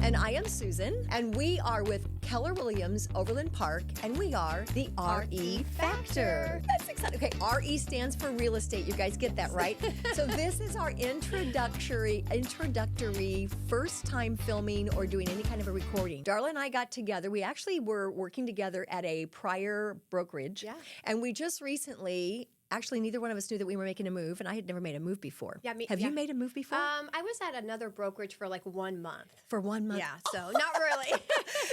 And I am Susan, and we are with Keller Williams Overland Park, and we are the RE Factor. That's exciting. Okay, RE stands for real estate. You guys get that, right? So this is our introductory first time filming or doing any kind of a recording. Darla and I got together. We actually were working together at a prior brokerage. Yeah. And we just recently, actually, neither one of us knew that we were making a move, and I had never made a move before. Yeah, Have you made a move before? I was at another brokerage for like 1 month. For 1 month? Yeah, so not really.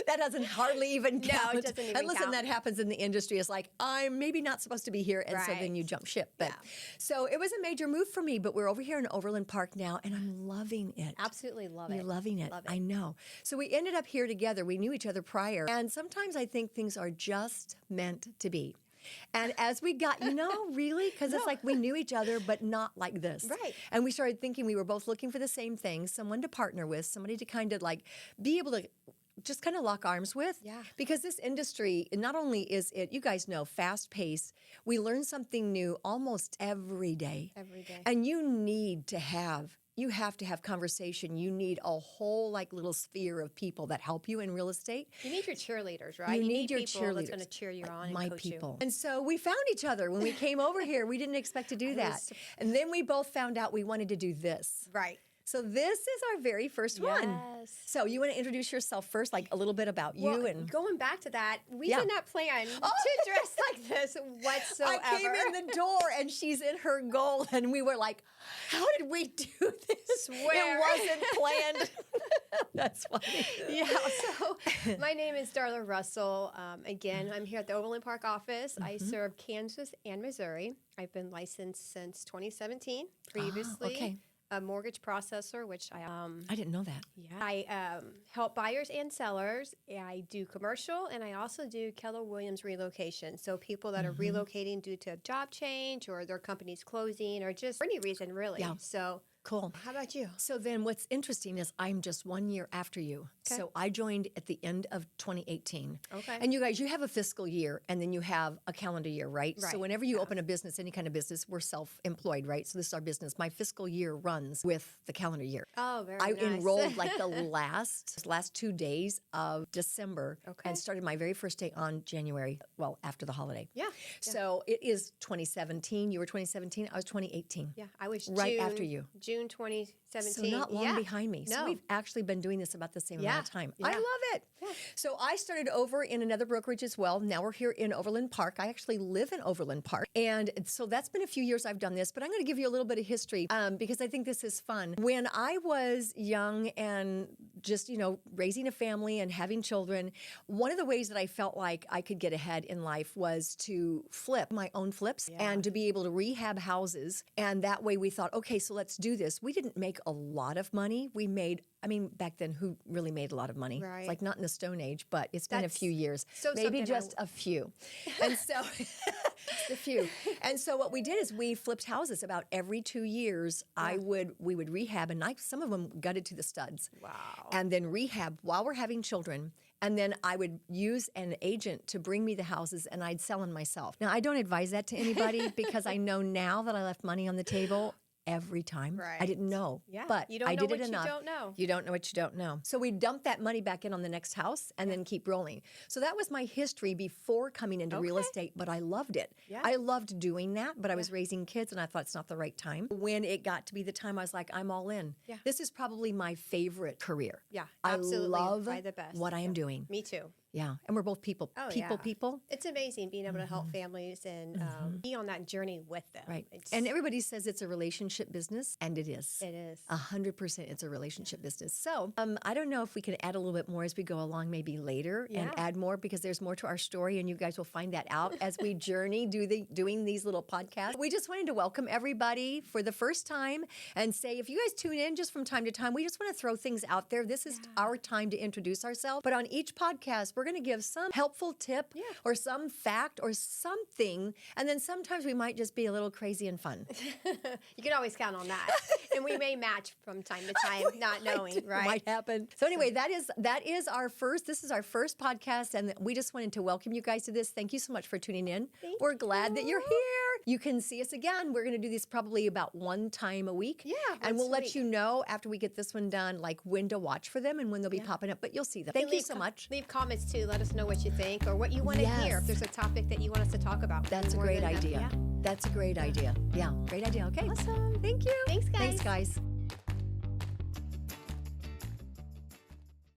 That doesn't hardly even count. No, it doesn't even And listen, count. that happens in the industry. It's like, I'm maybe not supposed to be here, and so then Right. you jump ship. But Yeah. So it was a major move for me, but we're over here in Overland Park now, and I'm loving it. Absolutely love it. You're loving it. Love it. I know. So we ended up here together. We knew each other prior. And sometimes I think things are just meant to be. And as we got, really? Because it's like we knew each other, but not like this. Right. And we started thinking we were both looking for the same thing, someone to partner with, somebody to kind of like be able to just kind of lock arms with. Yeah. Because this industry, not only is it, you guys know, fast paced, we learn something new almost every day. Every day. And you have to have conversation. You need a whole like little sphere of people that help you in real estate. You need your cheerleaders, right? You need your people cheerleaders. that's going to cheer you on and My coach people. you. And so we found each other when we came over here. We didn't expect to do that. was- And then we both found out we wanted to do this. Right. So this is our very first one. Yes. So you want to introduce yourself first, like a little bit about you Well, and going back to that, we Yeah. did not plan to dress like this whatsoever. I came in the door and she's in her gold and we were like, how did we do this? Swear. It wasn't planned. That's funny. Yeah, so my name is Darla Russell. Again, I'm here at the Overland Park office. I serve Kansas and Missouri. I've been licensed since 2017. Previously, okay. a mortgage processor, which I didn't know that. I help buyers and sellers. I do commercial, and I also do Keller Williams relocation. So people that are relocating due to a job change or their company's closing or just for any reason, really. Yeah. So Cool. how about you? So then what's interesting is I'm just 1 year after you. Okay. So I joined at the end of 2018. Okay. And you guys, you have a fiscal year and then you have a calendar year, right? So Right, whenever you open a business, any kind of business, we're self-employed, right? So this is our business. My fiscal year runs with the calendar year. Oh, very I nice. enrolled like the last 2 days of December Okay. and started my very first day on January, well, after the holiday. Yeah. So it is 2017. You were 2017. I was 2018. Yeah, I was Right June, after you. June 2017. So not long Yeah. behind me. So No. we've actually been doing this about the same amount of time. Yeah. I love it. So I started over in another brokerage as well. Now we're here in Overland Park. I actually live in Overland Park. And so that's been a few years I've done this, but I'm going to give you a little bit of history because I think this is fun. When I was young and just, raising a family and having children, one of the ways that I felt like I could get ahead in life was to flip my own flips and to be able to rehab houses. And that way we thought, okay, so let's do this. We didn't make a lot of money. We made, back then, who really made a lot of money? Right. It's like not in the Stone Age, but it's been a That's few years. so Maybe something just a few. And so, just a few. And so what we did is we flipped houses about every 2 years. We would rehab, and some of them gutted to the studs. Wow. And then rehab while we're having children. And then I would use an agent to bring me the houses and I'd sell them myself. Now, I don't advise that to anybody because I know now that I left money on the table every time. I Right. didn't know. Yeah. But You don't I know did what it you enough. don't know. You don't know what you don't know. So we dumped that money back in on the next house and then keep rolling. So that was my history before coming into real Okay. estate, but I loved it. Yeah. I loved doing that, but I was raising kids and I thought it's not the right time. When it got to be the time, I was like, I'm all in. Yeah. This is probably my favorite career. Yeah, I absolutely. love By the best. what I am doing. Me too. Yeah. And we're both people. Oh, people, yeah. people. It's amazing being able to help families and be on that journey with them. Right. It's, And everybody says it's a relationship business, and it is. it is. 100% it's a relationship business. So I don't know if we can add a little bit more as we go along, maybe later, and Yeah. add more because there's more to our story, and you guys will find that out as we journey doing these little podcasts. We just wanted to welcome everybody for the first time and say, if you guys tune in just from time to time, we just want to throw things out there. This is our time to introduce ourselves. But on each podcast, we're going to give some helpful tip or some fact or something, and then sometimes we might just be a little crazy and fun. You can always count on that. And we may match from time to time, not knowing, right? Might happen. So anyway, this is our first podcast, and we just wanted to welcome you guys to this. Thank you so much for tuning in. We're glad that you're here. You can see us again. We're going to do these probably about one time a week. Yeah, And once we'll a let week. you know after we get this one done, like when to watch for them and when they'll be popping up, but you'll see them. And Thank you leave so much. Leave comments too. Let us know what you think or what you want to hear. If Yes. there's a topic that you want us to talk about. That's a More great than happy. idea. Yeah. That's a great idea. Yeah, great idea. Okay. Awesome. Thank you. Thanks, guys. Thanks, guys.